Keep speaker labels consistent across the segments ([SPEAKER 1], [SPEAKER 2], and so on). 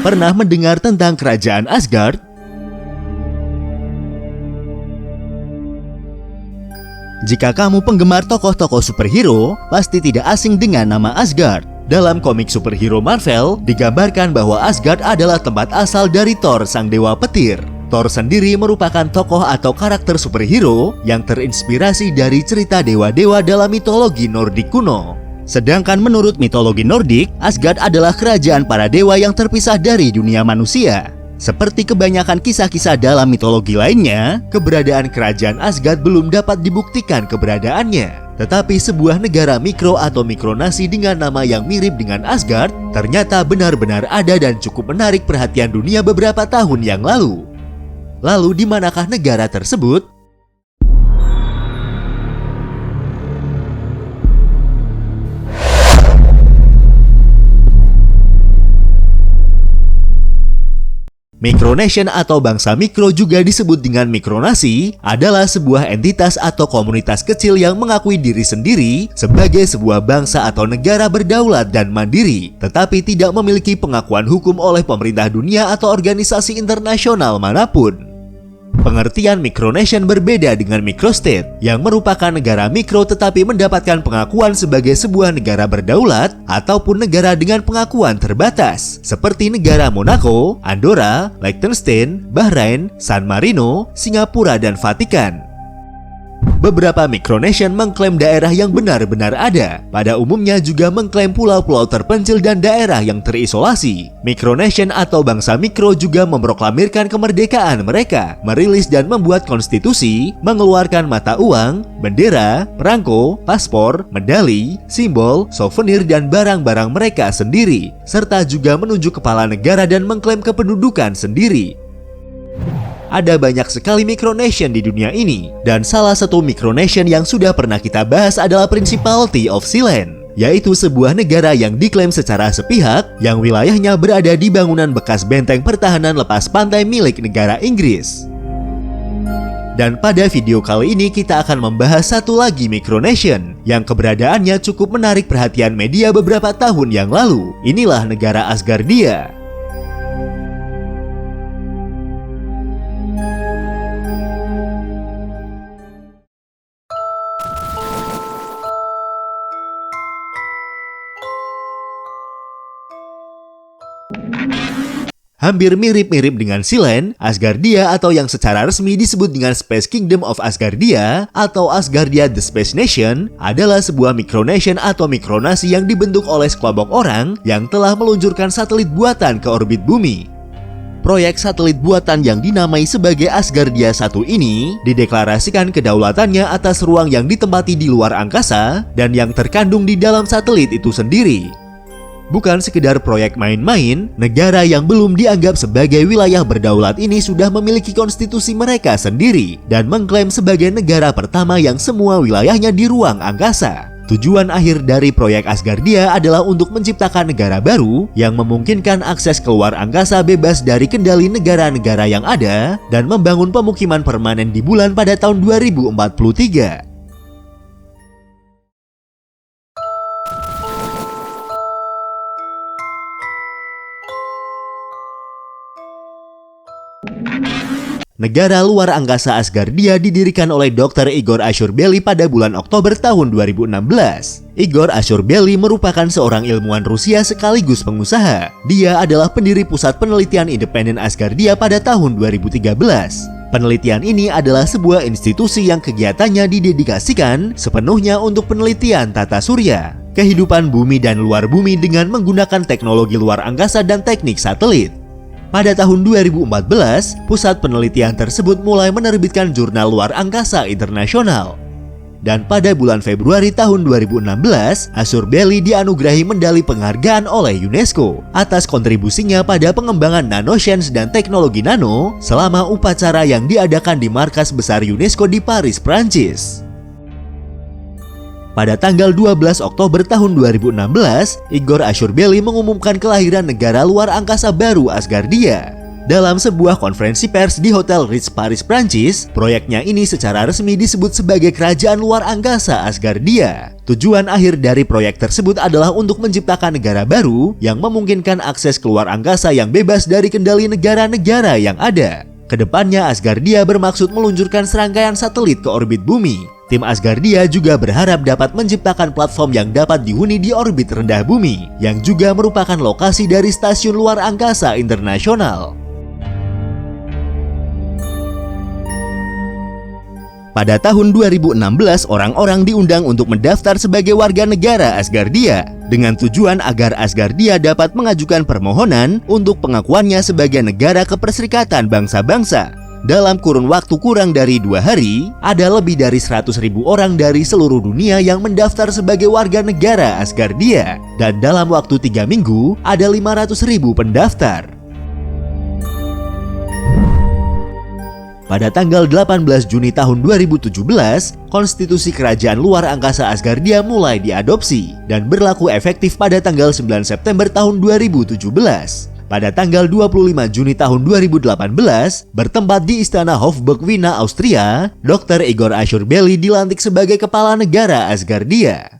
[SPEAKER 1] Pernah mendengar tentang kerajaan Asgard? Jika kamu penggemar tokoh-tokoh superhero, pasti tidak asing dengan nama Asgard. Dalam komik superhero Marvel, digambarkan bahwa Asgard adalah tempat asal dari Thor, sang dewa petir. Thor sendiri merupakan tokoh atau karakter superhero yang terinspirasi dari cerita dewa-dewa dalam mitologi Nordik kuno. Sedangkan menurut mitologi Nordik, Asgard adalah kerajaan para dewa yang terpisah dari dunia manusia. Seperti kebanyakan kisah-kisah dalam mitologi lainnya, keberadaan kerajaan Asgard belum dapat dibuktikan keberadaannya. Tetapi sebuah negara mikro atau mikronasi dengan nama yang mirip dengan Asgard ternyata benar-benar ada dan cukup menarik perhatian dunia beberapa tahun yang lalu. Lalu di manakah negara tersebut? Micronation atau bangsa mikro juga disebut dengan mikronasi adalah sebuah entitas atau komunitas kecil yang mengakui diri sendiri sebagai sebuah bangsa atau negara berdaulat dan mandiri, tetapi tidak memiliki pengakuan hukum oleh pemerintah dunia atau organisasi internasional manapun. Pengertian micronation berbeda dengan microstate yang merupakan negara mikro tetapi mendapatkan pengakuan sebagai sebuah negara berdaulat ataupun negara dengan pengakuan terbatas seperti negara Monaco, Andorra, Liechtenstein, Bahrain, San Marino, Singapura, dan Vatikan. Beberapa micronation mengklaim daerah yang benar-benar ada, pada umumnya juga mengklaim pulau-pulau terpencil dan daerah yang terisolasi. Micronation atau bangsa mikro juga memproklamirkan kemerdekaan mereka, merilis dan membuat konstitusi, mengeluarkan mata uang, bendera, perangko, paspor, medali, simbol, souvenir, dan barang-barang mereka sendiri, serta juga menunjuk kepala negara dan mengklaim kependudukan sendiri. Ada banyak sekali micronation di dunia ini, dan salah satu micronation yang sudah pernah kita bahas adalah Principality of Sealand, yaitu sebuah negara yang diklaim secara sepihak yang wilayahnya berada di bangunan bekas benteng pertahanan lepas pantai milik negara Inggris. Dan pada video kali ini kita akan membahas satu lagi micronation yang keberadaannya cukup menarik perhatian media beberapa tahun yang lalu. Inilah negara Asgardia. Hampir mirip-mirip dengan Sealand, Asgardia atau yang secara resmi disebut dengan Space Kingdom of Asgardia atau Asgardia the Space Nation adalah sebuah micronation atau mikronasi yang dibentuk oleh sekelompok orang yang telah meluncurkan satelit buatan ke orbit bumi. Proyek satelit buatan yang dinamai sebagai Asgardia 1 ini dideklarasikan kedaulatannya atas ruang yang ditempati di luar angkasa dan yang terkandung di dalam satelit itu sendiri. Bukan sekedar proyek main-main, negara yang belum dianggap sebagai wilayah berdaulat ini sudah memiliki konstitusi mereka sendiri dan mengklaim sebagai negara pertama yang semua wilayahnya di ruang angkasa. Tujuan akhir dari proyek Asgardia adalah untuk menciptakan negara baru yang memungkinkan akses keluar angkasa bebas dari kendali negara-negara yang ada dan membangun pemukiman permanen di bulan pada tahun 2043. Negara luar angkasa Asgardia didirikan oleh Dr. Igor Ashurbeli pada bulan Oktober tahun 2016. Igor Ashurbeli merupakan seorang ilmuwan Rusia sekaligus pengusaha. Dia adalah pendiri Pusat Penelitian Independen Asgardia pada tahun 2013. Penelitian ini adalah sebuah institusi yang kegiatannya didedikasikan sepenuhnya untuk penelitian tata surya, kehidupan bumi dan luar bumi dengan menggunakan teknologi luar angkasa dan teknik satelit. Pada tahun 2014, pusat penelitian tersebut mulai menerbitkan jurnal luar angkasa internasional. Dan pada bulan Februari tahun 2016, Ashurbeli dianugerahi medali penghargaan oleh UNESCO atas kontribusinya pada pengembangan nanoscience dan teknologi nano selama upacara yang diadakan di markas besar UNESCO di Paris, Prancis. Pada tanggal 12 Oktober tahun 2016, Igor Ashurbeli mengumumkan kelahiran negara luar angkasa baru Asgardia. Dalam sebuah konferensi pers di Hotel Ritz Paris, Prancis, proyeknya ini secara resmi disebut sebagai kerajaan luar angkasa Asgardia. Tujuan akhir dari proyek tersebut adalah untuk menciptakan negara baru yang memungkinkan akses keluar angkasa yang bebas dari kendali negara-negara yang ada. Kedepannya Asgardia bermaksud meluncurkan serangkaian satelit ke orbit bumi. Tim Asgardia juga berharap dapat menciptakan platform yang dapat dihuni di orbit rendah bumi, yang juga merupakan lokasi dari stasiun luar angkasa internasional. Pada tahun 2016, orang-orang diundang untuk mendaftar sebagai warga negara Asgardia dengan tujuan agar Asgardia dapat mengajukan permohonan untuk pengakuannya sebagai negara keperserikatan bangsa-bangsa. Dalam kurun waktu kurang dari 2 hari, ada lebih dari 100.000 orang dari seluruh dunia yang mendaftar sebagai warga negara Asgardia. Dan dalam waktu 3 minggu, ada 500.000 pendaftar. Pada tanggal 18 Juni tahun 2017, konstitusi kerajaan luar angkasa Asgardia mulai diadopsi dan berlaku efektif pada tanggal 9 September tahun 2017. Pada tanggal 25 Juni tahun 2018, bertempat di Istana Hofburg, Wina, Austria, Dr. Igor Ashurbeli dilantik sebagai kepala negara Asgardia.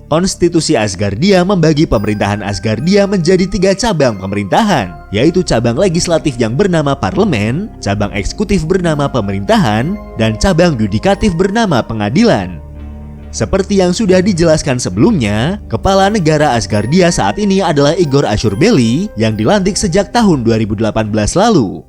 [SPEAKER 1] Konstitusi Asgardia membagi pemerintahan Asgardia menjadi 3 cabang pemerintahan, yaitu cabang legislatif yang bernama parlemen, cabang eksekutif bernama pemerintahan, dan cabang yudikatif bernama pengadilan. Seperti yang sudah dijelaskan sebelumnya, kepala negara Asgardia saat ini adalah Igor Ashurbeli yang dilantik sejak tahun 2018 lalu.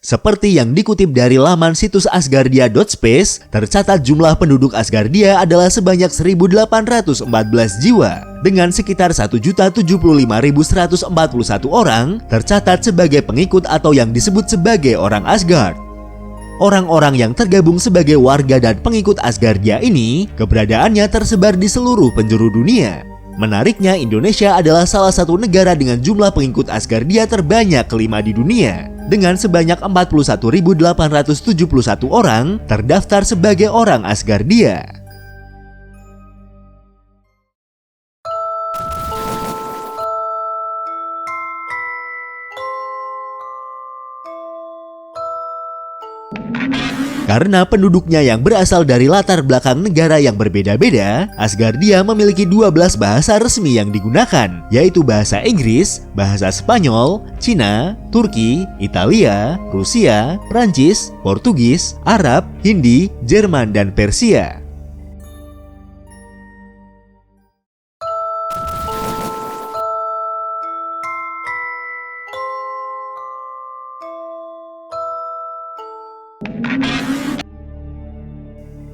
[SPEAKER 1] Seperti yang dikutip dari laman situs asgardia.space, tercatat jumlah penduduk Asgardia adalah sebanyak 1.814 jiwa, dengan sekitar 1.075.141 orang tercatat sebagai pengikut atau yang disebut sebagai orang Asgard. Orang-orang yang tergabung sebagai warga dan pengikut Asgardia ini, keberadaannya tersebar di seluruh penjuru dunia. Menariknya, Indonesia adalah salah satu negara dengan jumlah pengikut Asgardia terbanyak kelima di dunia, dengan sebanyak 41.871 orang terdaftar sebagai orang Asgardia. Karena penduduknya yang berasal dari latar belakang negara yang berbeda-beda, Asgardia memiliki 12 bahasa resmi yang digunakan, yaitu bahasa Inggris, bahasa Spanyol, Cina, Turki, Italia, Rusia, Prancis, Portugis, Arab, Hindi, Jerman, dan Persia.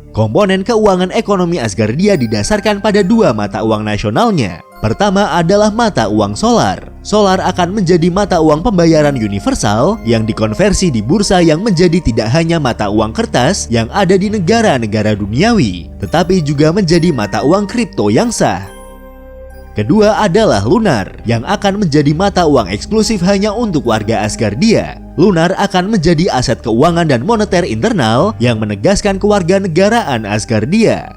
[SPEAKER 1] Komponen keuangan ekonomi Asgardia didasarkan pada 2 mata uang nasionalnya. Pertama adalah mata uang solar. Solar akan menjadi mata uang pembayaran universal yang dikonversi di bursa yang menjadi tidak hanya mata uang kertas yang ada di negara-negara duniawi, tetapi juga menjadi mata uang kripto yang sah. Kedua adalah lunar, yang akan menjadi mata uang eksklusif hanya untuk warga Asgardia. Lunar akan menjadi aset keuangan dan moneter internal yang menegaskan kewarganegaraan Asgardia.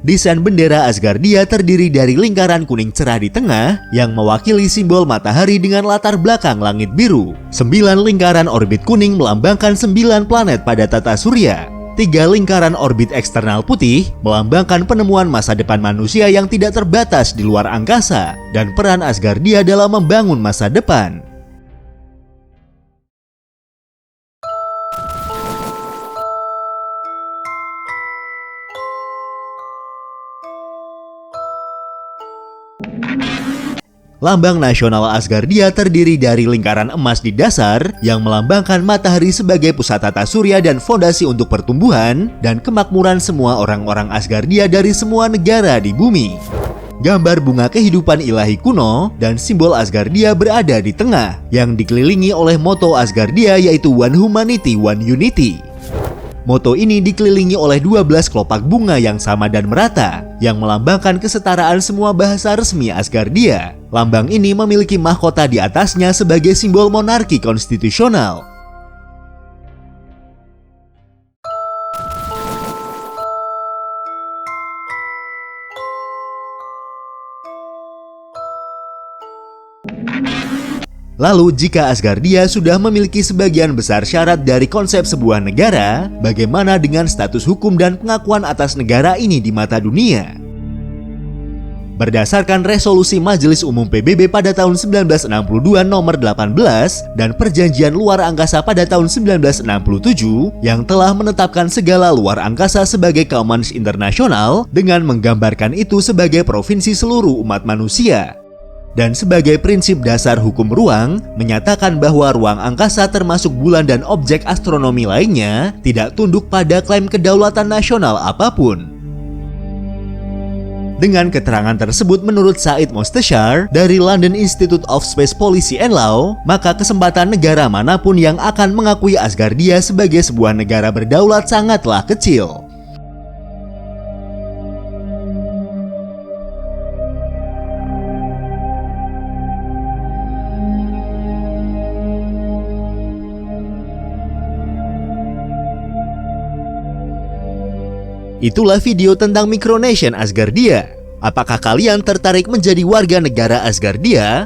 [SPEAKER 1] Desain bendera Asgardia terdiri dari lingkaran kuning cerah di tengah yang mewakili simbol matahari dengan latar belakang langit biru. 9 lingkaran orbit kuning melambangkan 9 planet pada tata surya. 3 lingkaran orbit eksternal putih melambangkan penemuan masa depan manusia yang tidak terbatas di luar angkasa dan peran Asgardia dalam membangun masa depan. Lambang nasional Asgardia terdiri dari lingkaran emas di dasar yang melambangkan matahari sebagai pusat tata surya dan fondasi untuk pertumbuhan dan kemakmuran semua orang-orang Asgardia dari semua negara di bumi. Gambar bunga kehidupan ilahi kuno dan simbol Asgardia berada di tengah, yang dikelilingi oleh moto Asgardia yaitu One Humanity, One Unity. Moto ini dikelilingi oleh 12 kelopak bunga yang sama dan merata, yang melambangkan kesetaraan semua bahasa resmi Asgardia. Lambang ini memiliki mahkota di atasnya sebagai simbol monarki konstitusional. Lalu, jika Asgardia sudah memiliki sebagian besar syarat dari konsep sebuah negara, bagaimana dengan status hukum dan pengakuan atas negara ini di mata dunia? Berdasarkan resolusi Majelis Umum PBB pada tahun 1962 nomor 18 dan Perjanjian Luar Angkasa pada tahun 1967 yang telah menetapkan segala luar angkasa sebagai commons internasional dengan menggambarkan itu sebagai provinsi seluruh umat manusia. Dan sebagai prinsip dasar hukum ruang, menyatakan bahwa ruang angkasa termasuk bulan dan objek astronomi lainnya tidak tunduk pada klaim kedaulatan nasional apapun. Dengan keterangan tersebut menurut Said Mostashar dari London Institute of Space Policy and Law, maka kesempatan negara manapun yang akan mengakui Asgardia sebagai sebuah negara berdaulat sangatlah kecil. Itulah video tentang Micronation Asgardia. Apakah kalian tertarik menjadi warga negara Asgardia?